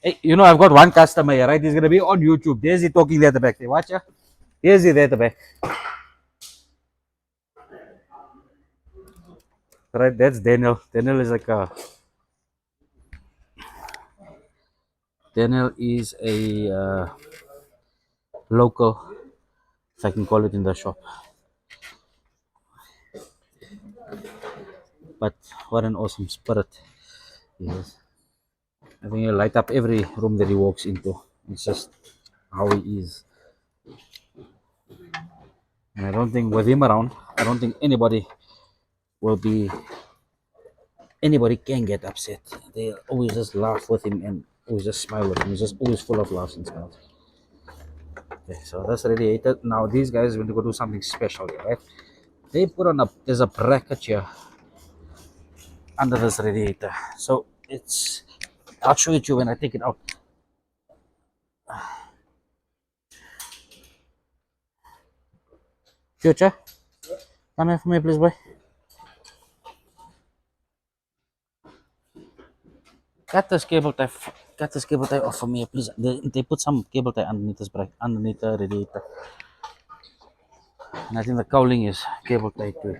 Hey, you know, I've got one customer here, right? He's gonna be on YouTube. There's he talking there at the back. Hey, watch ya. Here's he there at the back. Right, that's Daniel. Daniel is like a local, if I can call it, in the shop. But what an awesome spirit he is. I think he'll light up every room that he walks into. It's just how he is. And I don't think with him around, I don't think will be anybody can get upset. They always just laugh with him and always just smile with him. He's just always full of laughs and smiles. Okay, so that's radiated. Now these guys want to go do something special here, right? They put on there's a bracket here under this radiator. So I'll show it to you when I take it out. Future, come here for me, please, boy. Cut this cable tie. Cut this cable tie off for me, please. They put some cable tie underneath this bracket, underneath the radiator, and I think the cowling is cable tie too.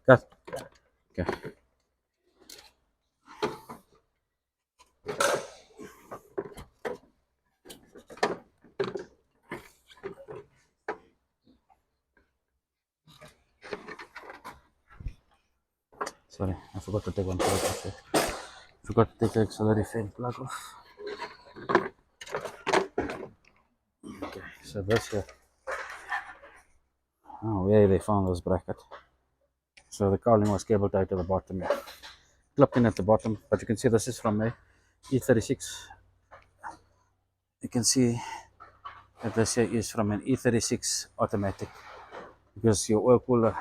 Cut. Okay. Sorry, I forgot to take one plug off there. Forgot to take the auxiliary fan plug off. Okay, so this here. Oh, where they found this bracket. So the cowling was cable tied to the bottom here. Clipped in at the bottom, but you can see this is from a E36. You can see that this here is from an E36 automatic because your oil cooler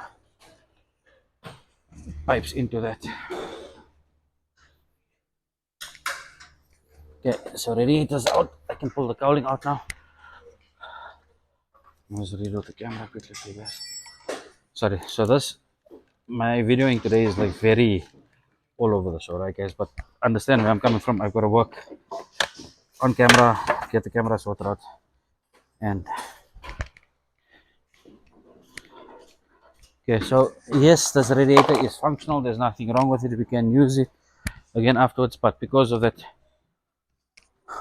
pipes into that. Okay, so radiator's out. I can pull the cowling out now. Let's reload the camera quickly for you guys. Sorry, so my videoing today is like very all over the show, right guys? But understand where I'm coming from. I've got to work on camera, get the camera sorted out, and okay, so yes, this radiator is functional. There's nothing wrong with it. We can use it again afterwards, but because of that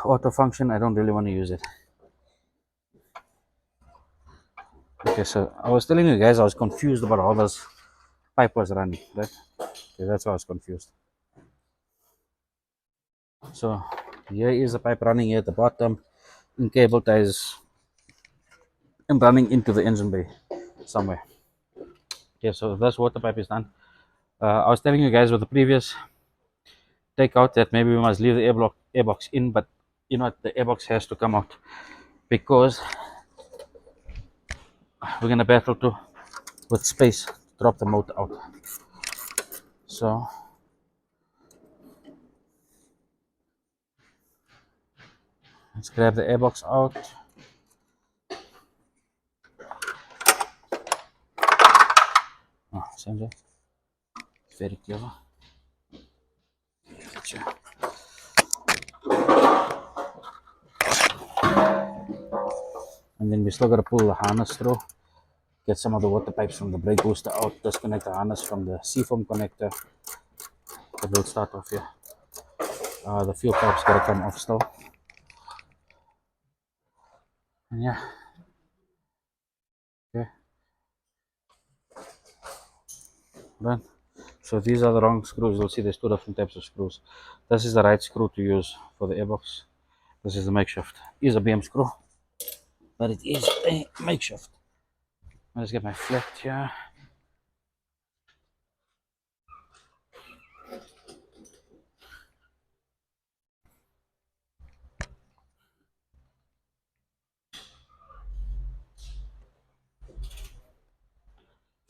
auto function, I don't really want to use it. Okay, so I was telling you guys I was confused about how this pipe was running, right? Okay, that's why I was confused. So here is the pipe running here at the bottom in cable ties and running into the engine bay somewhere. Okay, so this water pipe is done. I was telling you guys with the previous takeout that maybe we must leave the airbox in, but you know the airbox has to come out because we're gonna battle with space to drop the motor out. So let's grab the airbox out. Oh, Sanjay, very clever. Gotcha. And then we still got to pull the harness through, get some of the water pipes from the brake booster out, disconnect the harness from the seafoam connector. But we'll start off here. The fuel pipe's got to come off still. And yeah. Okay. Done. So these are the wrong screws. You'll see there's two different types of screws. This is the right screw to use for the airbox. This is the makeshift. It is a BM screw, but it is a makeshift. Let's get my flat here.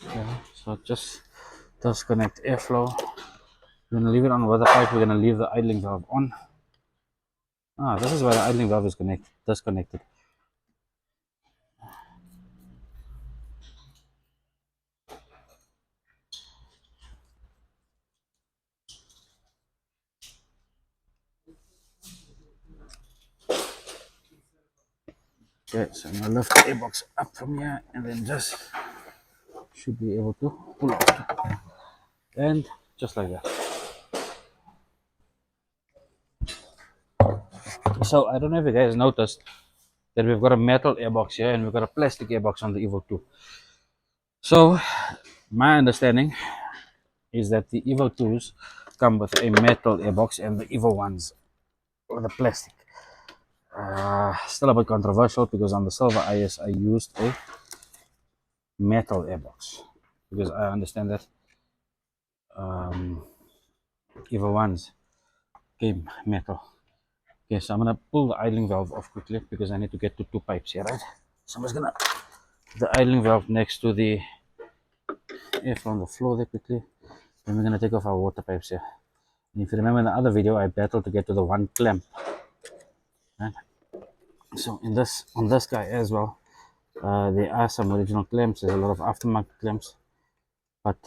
Okay, so just disconnect airflow. We're gonna leave it on with the pipe. We're gonna leave the idling valve on. This is where the idling valve is disconnected. Okay, so I'm gonna lift the airbox up from here and then just should be able to pull out. And just like that. So I don't know if you guys noticed that we've got a metal airbox here and we've got a plastic airbox on the Evo 2. So my understanding is that the Evo 2s come with a metal airbox and the Evo 1s with a plastic. Still a bit controversial because on the Silver IS I used a metal airbox because I understand that Evo 1s came metal. Okay, so I'm gonna pull the idling valve off quickly because I need to get to two pipes here, right? So I'm just gonna put the idling valve next to the air from the floor there quickly. Then we're gonna take off our water pipes here. And if you remember in the other video, I battled to get to the one clamp. Right? So in this on this guy as well, there are some original clamps. There's a lot of aftermarket clamps, but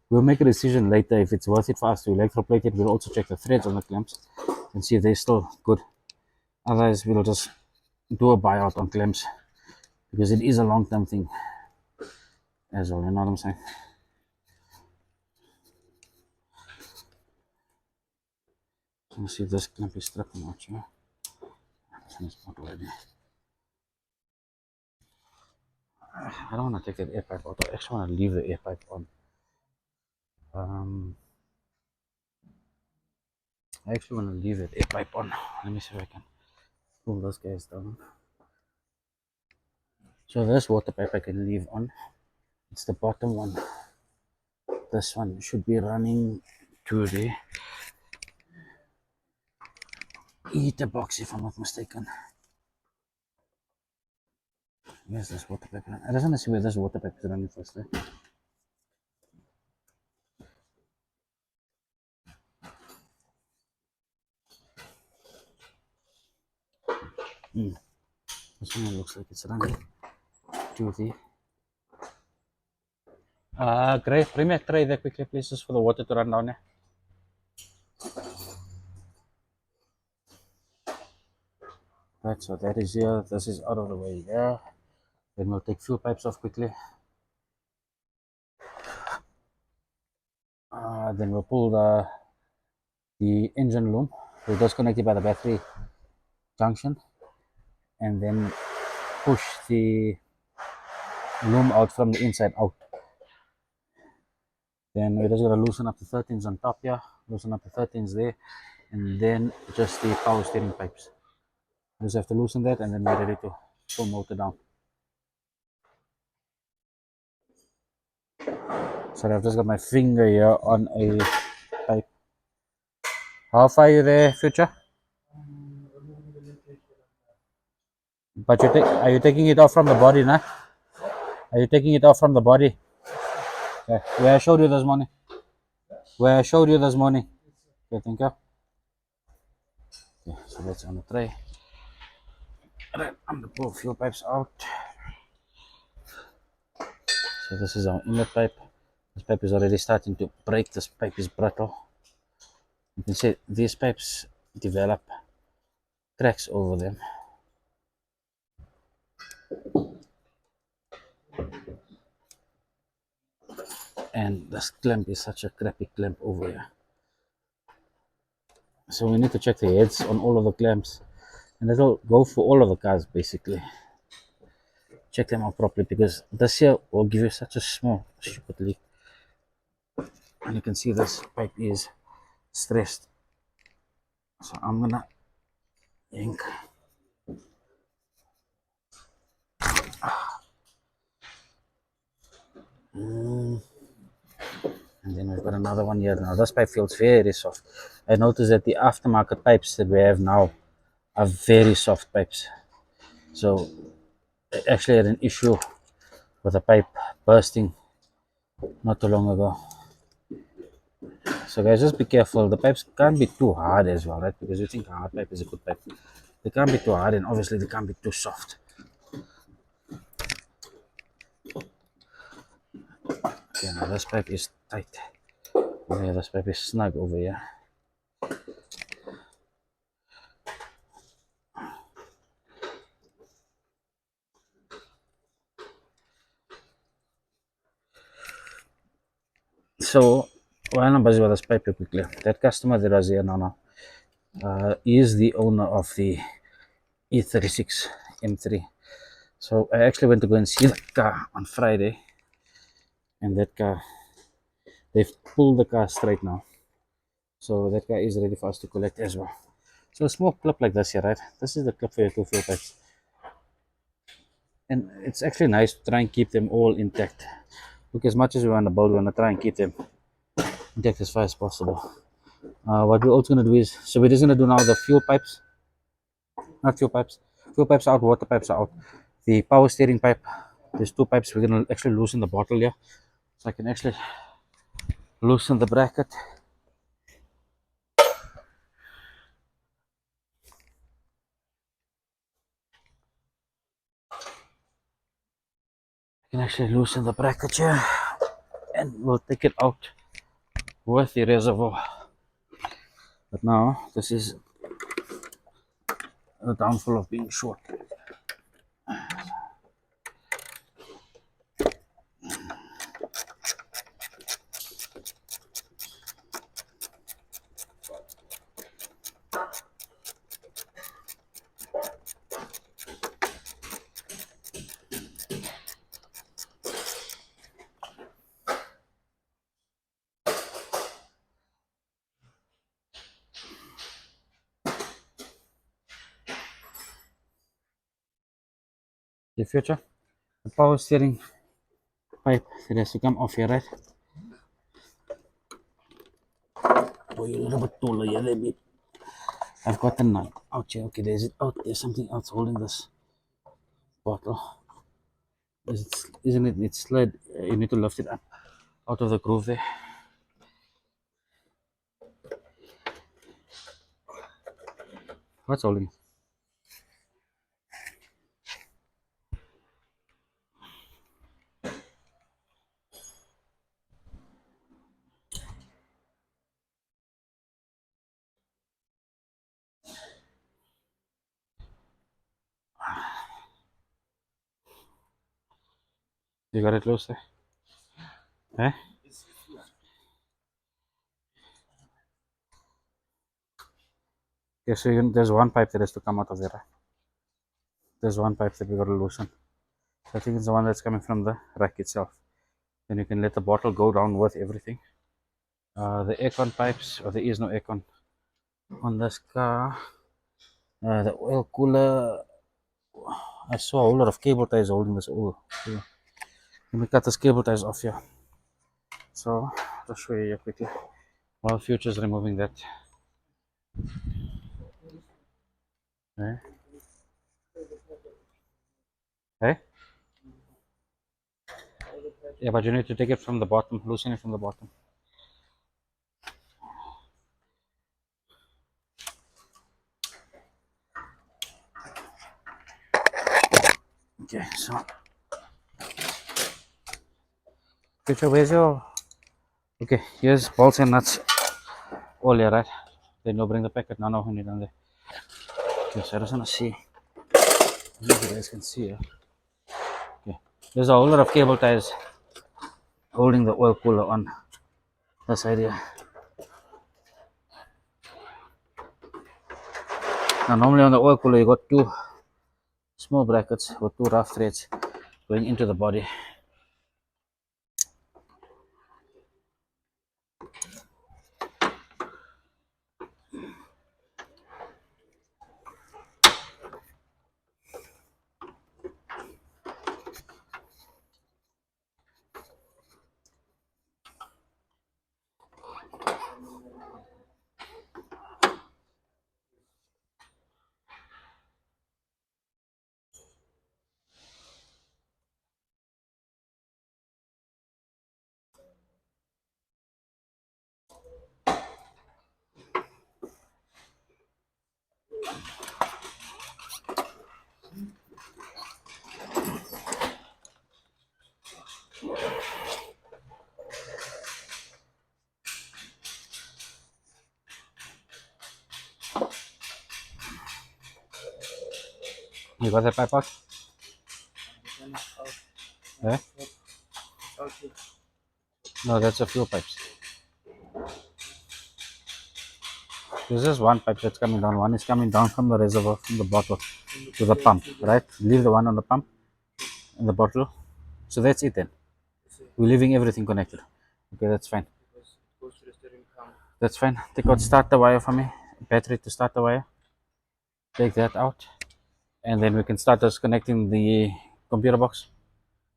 we'll make a decision later if it's worth it for us to electroplate it. We'll also check the threads on the clamps and see if they're still good. Otherwise, we'll just do a buyout on clamps because it is a long-term thing as well. You know what I'm saying? Let me see if this clamp is stripping out here. It's not already. I don't want to take that air pipe out. I actually want to leave the air pipe on. I actually want to leave that air pipe on. Let me see if I can pull those guys down. So this water pipe I can leave on. It's the bottom one. This one should be running to the heater box if I'm not mistaken. Where's this water pipe? I just want to see where this water pipe is running first. Eh? This one looks like it's running to the great. Bring me a tray there quickly, please, just for the water to run down there. Right, so that is here. This is out of the way. Yeah. Then we'll take fuel pipes off quickly. Then we'll pull the engine loom. We'll disconnect it by the battery junction, and then push the loom out from the inside out. Then we're just gonna loosen up the 13s on top here, loosen up the 13s there, and then just the power steering pipes. Just have to loosen that and then we're ready to pull motor down. So I've just got my finger here on a pipe. How far are you there, Future? But are you taking it off from the body, nah? Are you taking it off from the body? Okay. Where I showed you this morning. Where I showed you this morning. Okay, thank you. Okay, so that's on the tray. Right, I'm gonna pull fuel pipes out. So this is our inlet pipe. This pipe is already starting to break. This pipe is brittle. You can see these pipes develop cracks over them. And this clamp is such a crappy clamp over here. So we need to check the heads on all of the clamps. And that'll go for all of the cars basically. Check them out properly because this here will give you such a small stupid leak. And you can see this pipe is stressed. So I'm gonna ink. And then we've got another one here. Now this pipe feels very soft. I noticed that the aftermarket pipes that we have now are very soft pipes. So I actually had an issue with a pipe bursting not too long ago. So guys, just be careful. The pipes can't be too hard as well, right? Because you think a hard pipe is a good pipe. They can't be too hard and obviously they can't be too soft. Okay, now this pipe is tight. Okay, this pipe is snug over here. So while I'm busy with this paper quickly, that customer that was here now, he is the owner of the E36 M3. So I actually went to go and see the car on Friday, and that car, they've pulled the car straight now. So that car is ready for us to collect as well. So a small clip like this here, right? This is the clip for your two fuel pipes. And it's actually nice to try and keep them all intact. Look, as much as we want to build, we want to try and keep them intact as far as possible. What we're also going to do is, so we're just going to do now the fuel pipes, not fuel pipes, fuel pipes out, water pipes out. The power steering pipe, there's two pipes. We're going to actually loosen the bottle here. So I can actually loosen the bracket. I can actually loosen the bracket here, and we'll take it out with the reservoir. But now this is the downfall of being short. The future, the power steering pipe that has to come off here, right? Oh, you're a little bit taller, yeah, there, babe. I've got the nut out here. Okay, there's it out. There's something else holding this bottle. Isn't it? It's slid. You need to lift it up out of the groove there. What's holding? You got it loose there? Eh? Okay, so there's one pipe that has to come out of there. Right? There's one pipe that we got to loosen. So I think it's the one that's coming from the rack itself. Then you can let the bottle go down with everything. The aircon pipes, or there is no aircon on this car. The oil cooler. I saw a whole lot of cable ties holding this oil. Let me cut this cable ties off here. So I'll show you here quickly. While Future's removing that. Okay. Hey? Yeah, but you need to take it from the bottom, loosen it from the bottom. Okay, so Future, where's your... Okay, here's bolts and nuts all here, right? Then you'll bring the packet. No, we need on there. Okay, so I just want to see. I don't know if you guys can see here. Okay, there's a whole lot of cable ties holding the oil cooler on the side here. Now, normally on the oil cooler, you got two small brackets with two rough threads going into the body. You got that pipe out? Yeah? No, that's a fuel pipes. There's just one pipe that's coming down. One is coming down from the reservoir, from the bottle to the pump, right? Leave the one on the pump and the bottle. So that's it then. We're leaving everything connected. Okay, that's fine. That's fine. Take out, start the wire for me. Battery to start the wire. Take that out. And then we can start disconnecting the computer box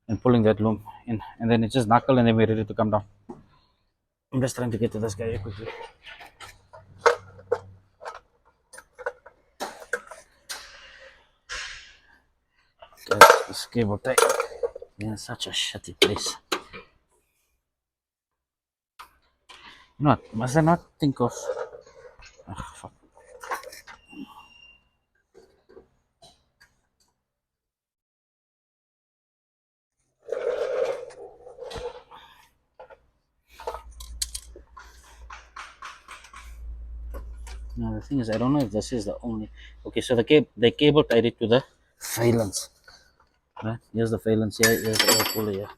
and pulling that loom in. And then it's just knuckle and then we're ready to come down. I'm just trying to get to this guy quickly. This cable tie in such a shitty place. You know what? Must I not think of? Fuck. No, the thing is, I don't know if this is the only. Okay, so the cable tied it to the valence. Right? Here's the valence here. Here's the air cooler here.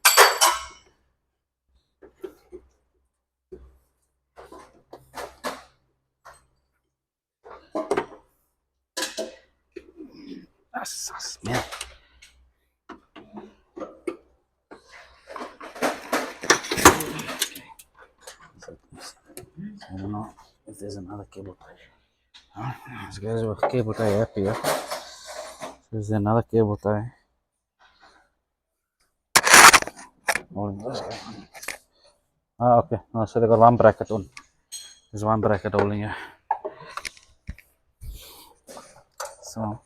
That's man. I don't know if there's another cable tie. This guy's a cable tie up here. There's another cable tie. Holding this guy. Ah, okay. No, so they got one bracket on. There's one bracket holding here. So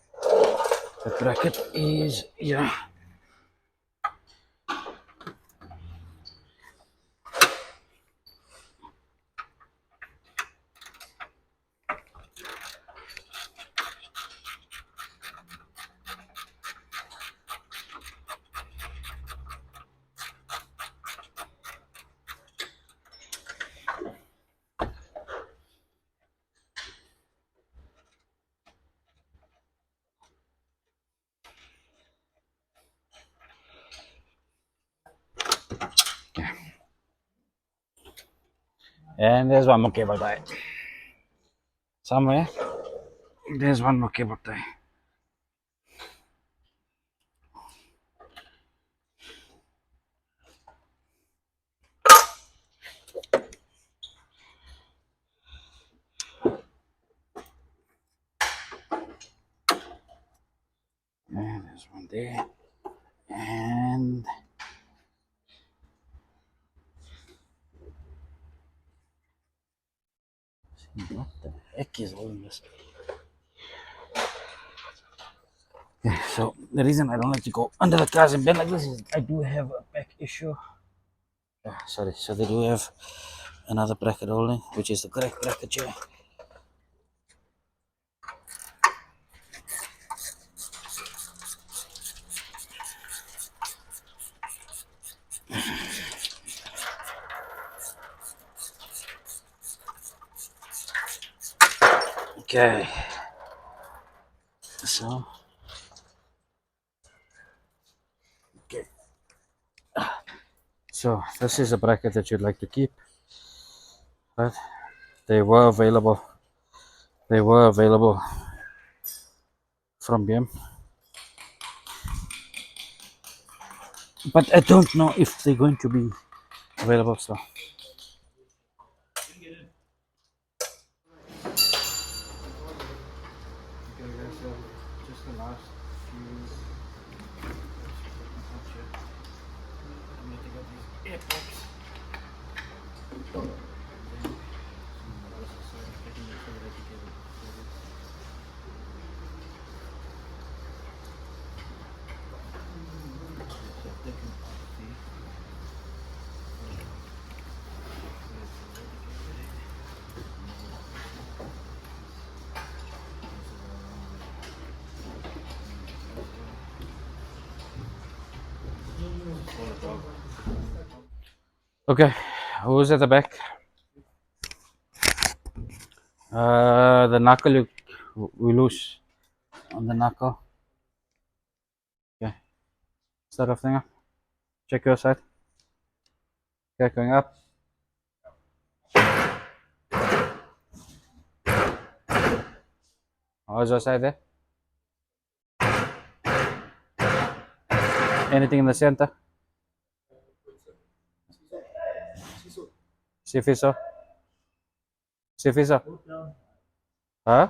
the bracket is here. And there's one more cable tie. Somewhere, there's one more cable tie. And there's one there. And what the heck is all this? Yeah, so the reason I don't like to go under the cars in bed like this is I do have a back issue. Sorry, so they do have another bracket holding, which is the correct bracket here. Okay, so okay, so this is a bracket that you'd like to keep, right? They were available. They were available from BM, but I don't know if they're going to be available. So. Just the last few. I'm going to get these earplugs. Okay, who's at the back? The knuckle we lose on the knuckle. Okay, start off thing up. Check your side. Okay, going up. How's your side there? Anything in the center? Sifiso? Sifiso? Huh?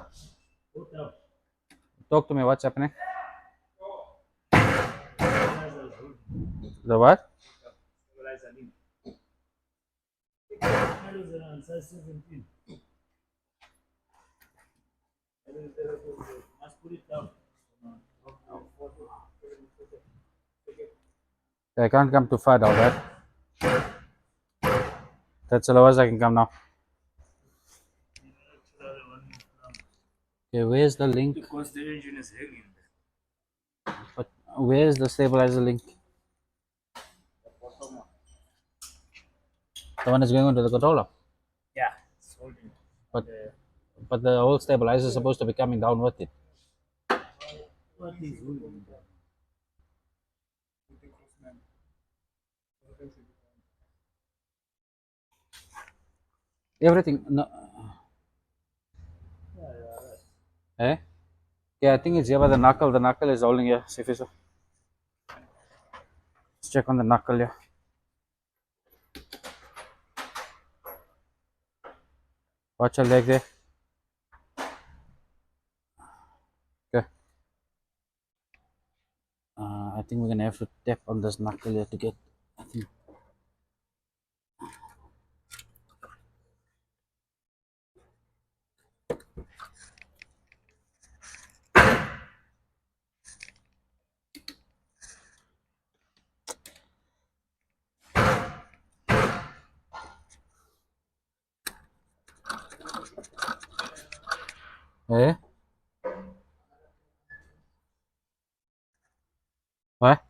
Talk to me, what's happening? The what? I can't come too far down, right? That's the lowest I can come now. Okay, where's the link? Because the engine is hanging. But where's the stabilizer link? The one is going onto the controller. Yeah, it's holding. But the whole stabilizer is supposed to be coming down with it. What is holding? Everything, no. Eh? Yeah, I think it's here by the knuckle. The knuckle is holding here. See if it's. Let's check on the knuckle here. Watch your leg there. Okay. I think we're gonna have to tap on this knuckle here to get. I think. Eh? What?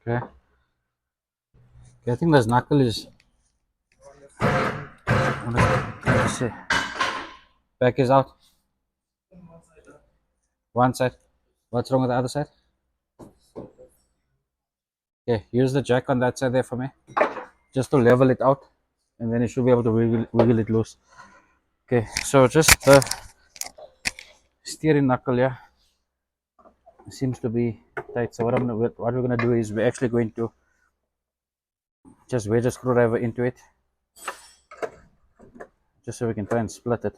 Okay. Okay, I think this knuckle is. Let me see. Back is out. One side. What's wrong with the other side? Okay, use the jack on that side there for me. Just to level it out. And then you should be able to wiggle it loose. Okay, so just the steering knuckle here seems to be tight. So what we're gonna do is we're actually going to just wedge a screwdriver into it, just so we can try and split it.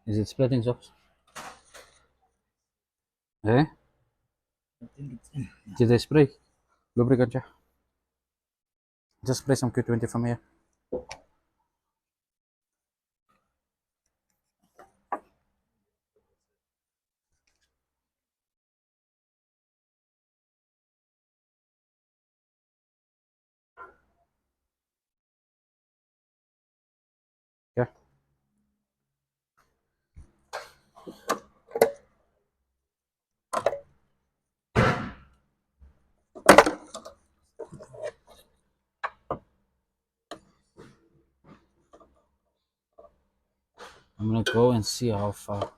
Is it splitting, so? Eh? Did they spray lubricant? Yeah. Just spray some Q20 from here. Yeah. I'm gonna go and see how far.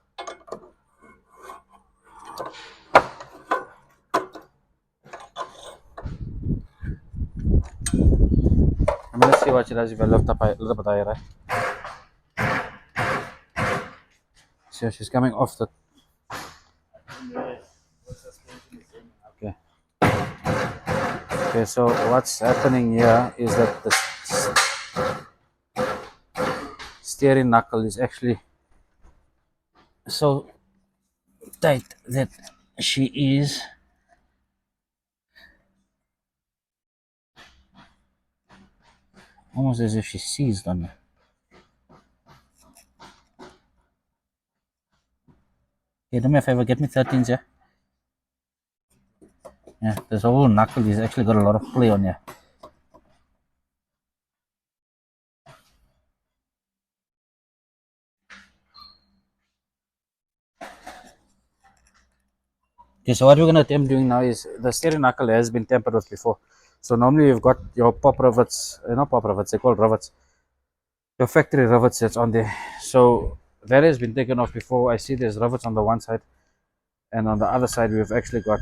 I'm gonna see what she does if I lift up a little bit higher. So she's coming off the. Okay. Okay, so what's happening here is that the steering knuckle is actually so tight that she is almost as if she's seized on me. Okay, do me a favor, get me 13s, yeah? Yeah, this whole knuckle is actually got a lot of play on here. Okay, so what we're going to attempt doing now is the steering knuckle has been tampered with before. So normally you've got your pop rivets, not pop rivets, they're called rivets. Your factory rivets that's on there. So that has been taken off before. I see there's rivets on the one side, and on the other side we've actually got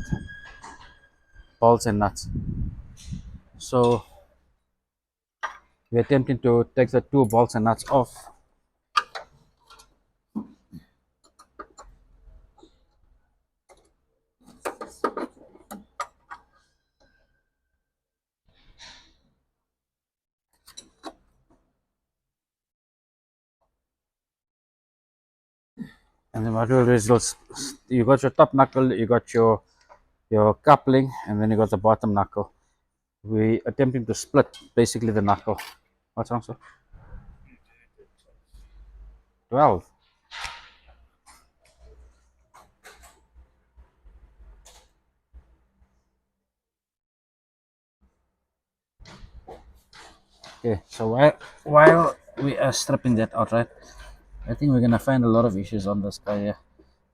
bolts and nuts. So we're attempting to take the two bolts and nuts off. And then what we'll do is you got your top knuckle, you got your coupling, and then you got the bottom knuckle. We attempting to split basically the knuckle. What's wrong, sir? 12. Okay, so while we are stripping that out, right, I think we're gonna find a lot of issues on this guy here.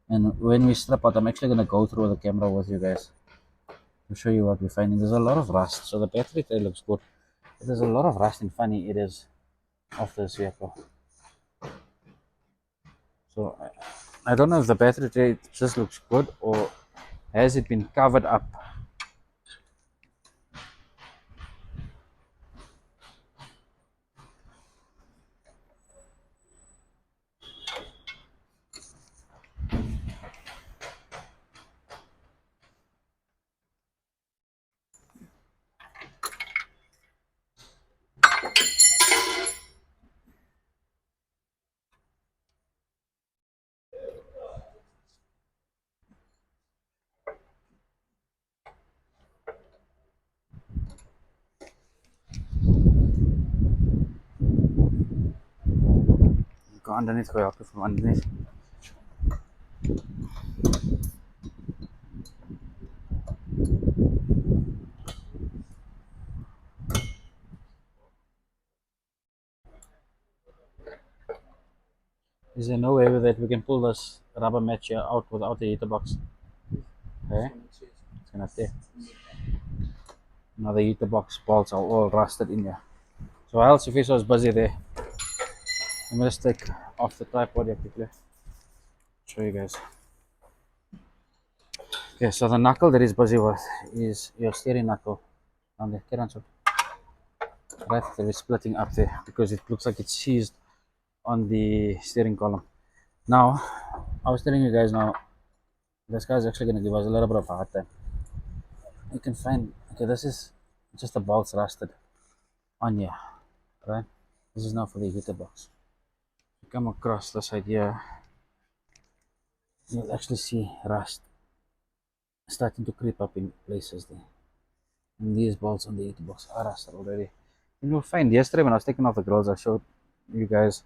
And when we strip out, I'm actually gonna go through the camera with you guys to show you what we're finding. There's a lot of rust, so the battery tray looks good. But there's a lot of rust and funny it is of this vehicle. So I don't know if the battery tray just looks good or has it been covered up. Go underneath, go up from underneath. Is there no way that we can pull this rubber match here out without the heater box? Okay, it's gonna tear. Now the heater box bolts are all rusted in here. So while Sufiso is busy there, I'm gonna take off the tripod here quickly. Show you guys. Okay, so the knuckle that he's busy with is your steering knuckle on the cancel. Right, there is splitting up there because it looks like it's seized on the steering column. Now, I was telling you guys now, this guy's actually gonna give us a little bit of a hard time. You can find, okay, this is just the bolts rusted on here, right? This is now for the heater box. You come across this side here, you'll actually see rust starting to creep up in places there. And these bolts on the heater box are rusted already. And you'll find yesterday when I was taking off the grills, I showed you guys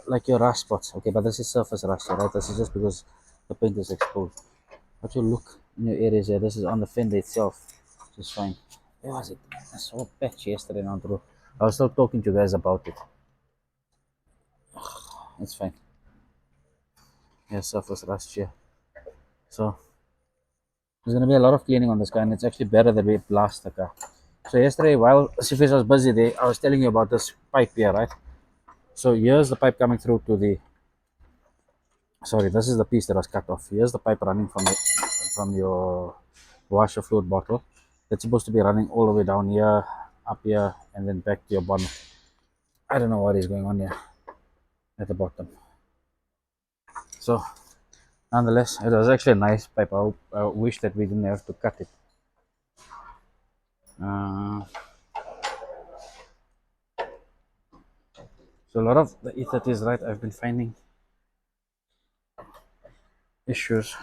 like your rust spots. Okay, but this is surface rust, right? This is just because the paint is exposed. But you look in your areas here, this is on the fender itself, which is fine. Where was it? I saw a patch yesterday on the road. I was still talking to you guys about it. It's fine. Yeah, surface rust here. So there's gonna be a lot of cleaning on this car, and it's actually better that we blast the car. So yesterday, while Sifis was busy there, I was telling you about this pipe here, right? So here's the pipe coming through to the. Sorry, this is the piece that was cut off. Here's the pipe running from your washer fluid bottle. That's supposed to be running all the way down here, up here, and then back to your bonnet. I don't know what is going on here at the bottom. So nonetheless, it was actually a nice pipe. I wish that we didn't have to cut it. So a lot of the E30s, right, I've been finding issues.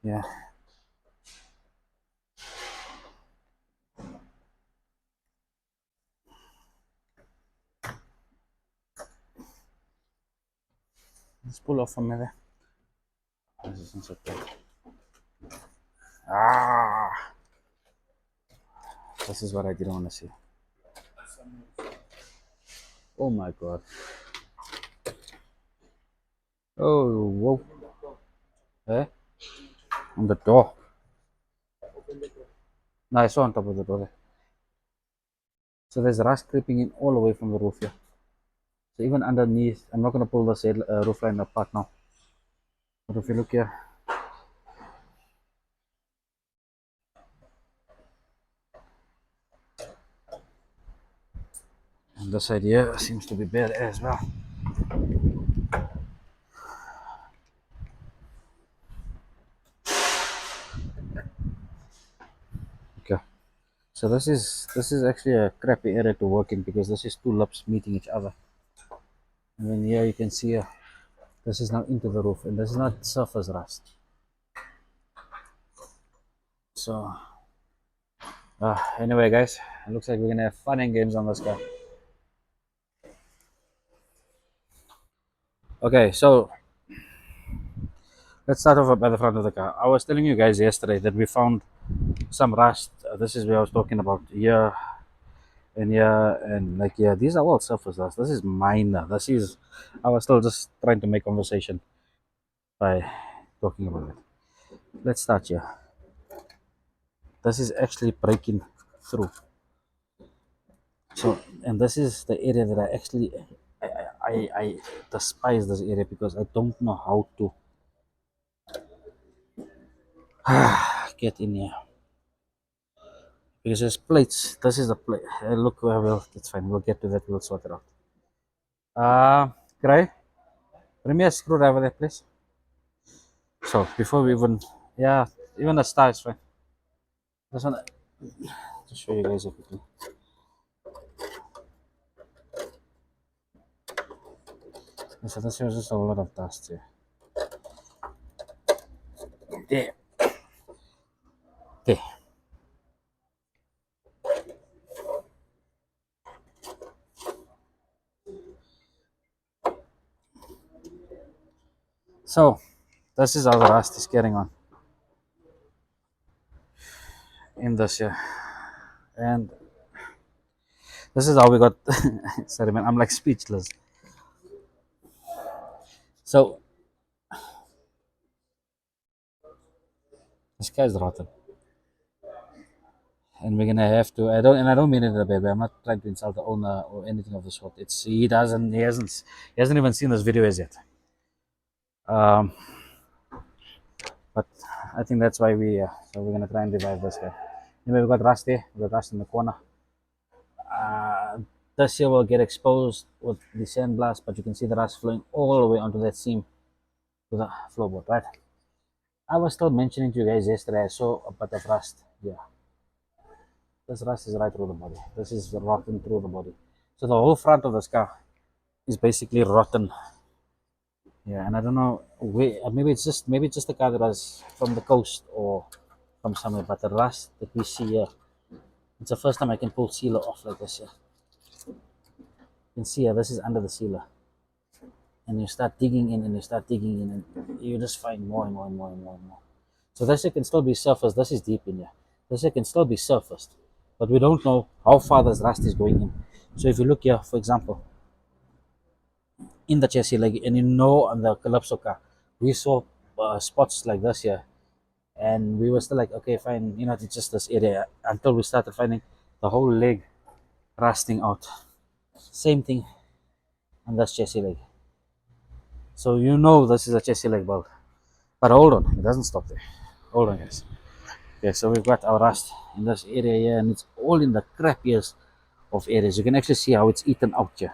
Yeah. Let's pull off from there. This isn't so good. Ah! This is what I didn't want to see. Oh my god. Oh, whoa. Eh? On the door. No, I saw on top of the door there. So there's rust creeping in all the way from the roof here. So even underneath, I'm not going to pull this roof line apart now. But if you look here, and this side here seems to be bare as well. Okay. So this is actually a crappy area to work in because this is two lips meeting each other. And then here you can see this is now into the roof, and this is not surface rust. So anyway, guys, it looks like we're gonna have fun and games on this car. Okay, so let's start off by the front of the car. I was telling you guys yesterday that we found some rust. This is where I was talking about here and here and like yeah, these are all surface rust. This is minor. This is I was still just trying to make conversation by talking about it. Let's start here. This is actually breaking through. So and this is the area that I actually I despise this area because I don't know how to get in here. Because there's plates. This is the plate. Look, well, that's fine. We'll get to that. We'll sort it out. Gray, bring me a screwdriver there, please. So before we even, yeah, even the star is fine. Just want to show you guys quickly. So this is just a lot of dust here. There. There. So this is how the rust is getting on in this here, and this is how we got. Sorry, man, I'm like speechless. So this guy's rotten, and we're gonna have to. I don't mean it in a bad way. I'm not trying to insult the owner or anything of the sort. He hasn't even seen this video as yet. Um, but I think that's why so we're gonna try and revive this guy. Anyway, we got rust there. We got rust in the corner. Uh, this here will get exposed with the sandblast, but you can see the rust flowing all the way onto that seam to the floorboard, right? I was still mentioning to you guys yesterday, I saw a bit of rust. Yeah, this rust is right through the body. This is rotten through the body. So the whole front of this car is basically rotten. Yeah, and I don't know where. Maybe it's just the car that was from the coast or from somewhere. But the rust that we see here, it's the first time I can pull sealer off like this here. You can see here, this is under the sealer, and you start digging in, and you start digging in, and you just find more and more and more and more and more. So this here can still be surfaced. This is deep in here. This here can still be surfaced, but we don't know how far this rust is going in. So if you look here, for example, in the chassis leg, and on the Calypso car, we saw spots like this here, and we were still like, okay, fine, it's just this area, until we started finding the whole leg rusting out. Same thing on this chassis leg. So this is a chassis leg bulb. But hold on, it doesn't stop there. Hold on, guys. Okay, so we've got our rust in this area here, and it's all in the crappiest of areas. You can actually see how it's eaten out here.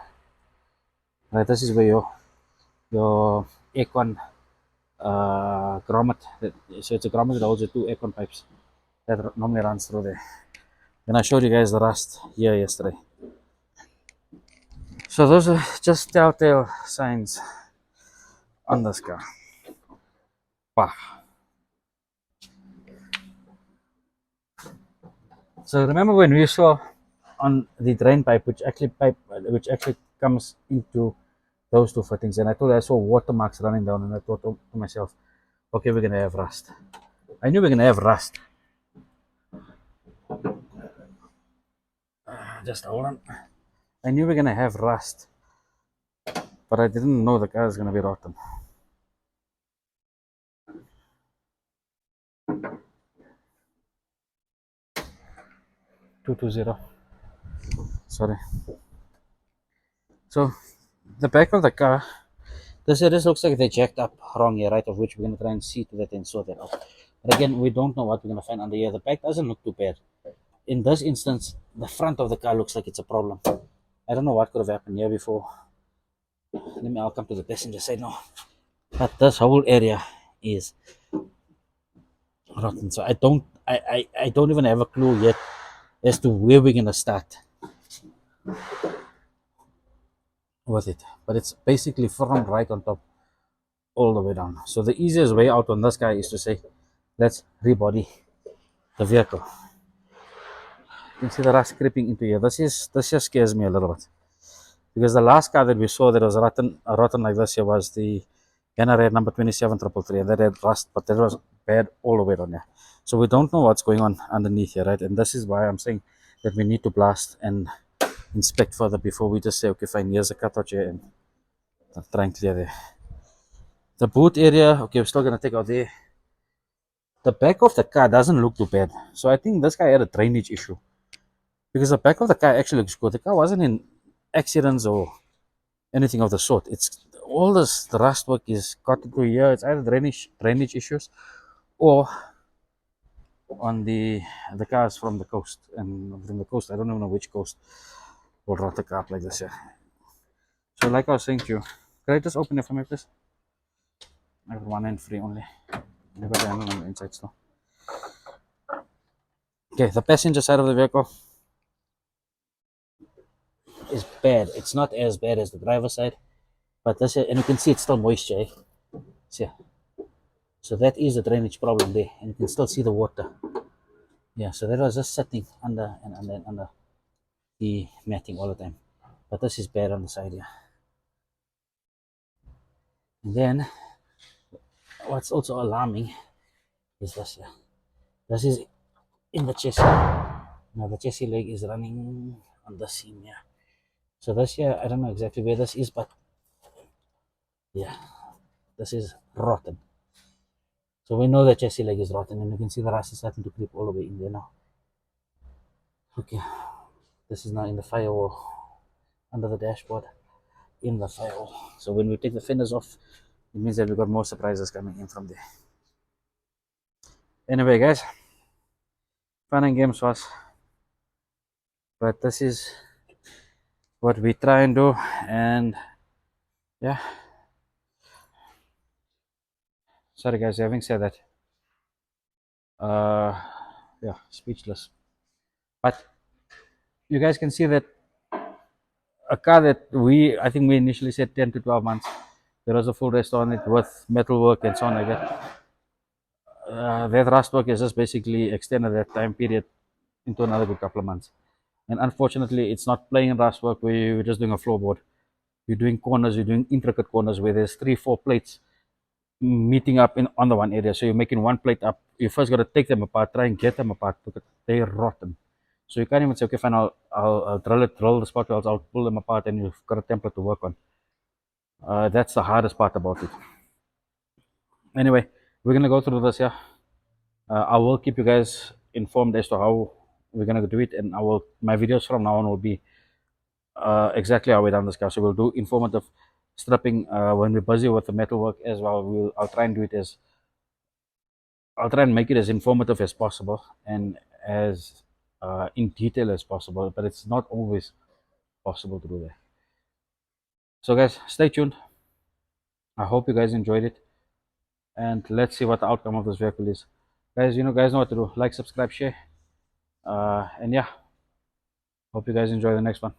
Right, this is where your aircon grommet. So it's a grommet that holds the two aircon pipes that normally runs through there. And I showed you guys the rust here yesterday. So those are just telltale signs on this car. Bah. So remember when we saw on the drain pipe, which actually comes into those two fittings, and I saw watermarks running down, and I thought to myself, okay, we're gonna have rust. I knew we are gonna have rust. Just hold on. I knew we are gonna have rust, but I didn't know the car is gonna be rotten. Sorry. So the back of the car, this looks like they jacked up wrong here, right? Of which we're gonna try and see to that and sort that out. But again, we don't know what we're gonna find under here. The back doesn't look too bad. In this instance, the front of the car looks like it's a problem. I don't know what could have happened here before. I'll come to the passenger side now. But this whole area is rotten. So I don't even have a clue yet as to where we're gonna start with it. But it's basically from right on top all the way down. So the easiest way out on this guy is to say, let's rebody the vehicle. You can see the rust creeping into here. This just scares me a little bit. Because the last car that we saw that was rotten like this here was the NRA number 27333, and that had rust, but that was bad all the way down there. So we don't know what's going on underneath here, right? And this is why I'm saying that we need to blast and inspect further before we just say, okay, fine, here's a cutout here and try and clear there. The boot area, okay, we're still gonna take out there. The back of the car doesn't look too bad. So I think this guy had a drainage issue. Because the back of the car actually looks good. The car wasn't in accidents or anything of the sort. It's all this the rust work is got into here. It's either drainage issues or on the cars from the coast. And from the coast, I don't even know which coast will rot the car up like this. Yeah. So like I was saying to you, can I just open it for me, please? I have one end free only. I got the handle on the inside still. Okay, the passenger side of the vehicle is bad. It's not as bad as the driver's side, but this, and you can see it's still moisture. See, so that is a drainage problem there, and you can still see the water. Yeah, so that was just sitting under and under the matting all the time. But this is bad on the side here. And then what's also alarming is this here. This is in the chassis. Now the chassis leg is running on the seam here. So this here, I don't know exactly where this is, but yeah, this is rotten. So we know the chassis leg is rotten, and you can see the rust is starting to creep all the way in there now. Okay, this is now in the firewall under the dashboard, in the firewall. So when we take the fenders off, it means that we've got more surprises coming in from there. Anyway, guys, fun and games was, but this is what we try and do, and yeah. Sorry, guys. Having said that, yeah, speechless. But you guys can see that a car that I think we initially said 10 to 12 months. There was a full rest on it with metal work and so on like that. That rust work has just basically extended that time period into another good couple of months. And unfortunately, it's not plain rust work where you're just doing a floorboard. You're doing corners, you're doing intricate corners where there's 3-4 plates meeting up on the one area. So you're making one plate up. You first got to take them apart, try and get them apart because they're rotten. So you can't even say, okay, fine, I'll drill the spot welds, I'll pull them apart, and you've got a template to work on. That's the hardest part about it. Anyway, we're gonna go through this here. I will keep you guys informed as to how we're gonna do it, and my videos from now on will be exactly how we done this car. So we'll do informative stripping when we're busy with the metal work as well. I'll try and do it as I'll try and make it as informative as possible and as in detail as possible, but it's not always possible to do that. So guys, stay tuned. I hope you guys enjoyed it, and let's see what the outcome of this vehicle is. Guys, guys know what to do. Like, subscribe, share, and yeah, hope you guys enjoy the next one.